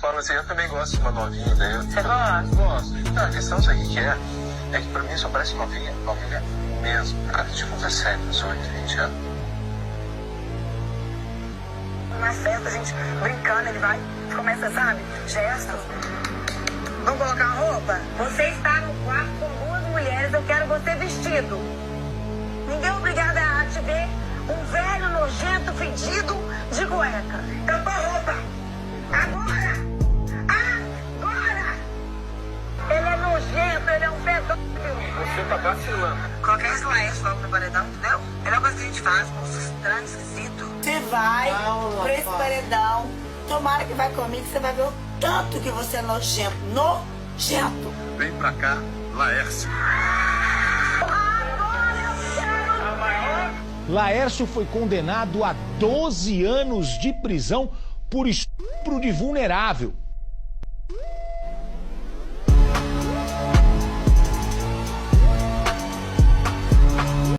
falo assim, eu também gosto de uma novinha, daí eu... Você gosta? Gosto. Não, a questão, sabe o que é? É que pra mim só parece novinha mesmo. Cara, tipo 17, 18, 20 anos. Na festa, a gente brincando, ele vai, começa, sabe, gestos. Vamos colocar a roupa? Você está no quarto com duas mulheres, eu quero você vestido. Ninguém é obrigado a te ver um velho, nojento, fedido de cueca. Eu tô roupa. Agora! Agora! Ele é nojento, ele é um pedófilo. Você tá vacilando. Colocar esse laércio logo no paredão, entendeu? É uma coisa que a gente faz, um estranho, esquisito. Você vai pra esse paredão, tomara que vai comigo, você vai ver o tanto que você é nojento. Nojento! Vem pra cá, Laércio. Agora eu quero! Laércio foi condenado a 12 anos de prisão por estupro de vulnerável.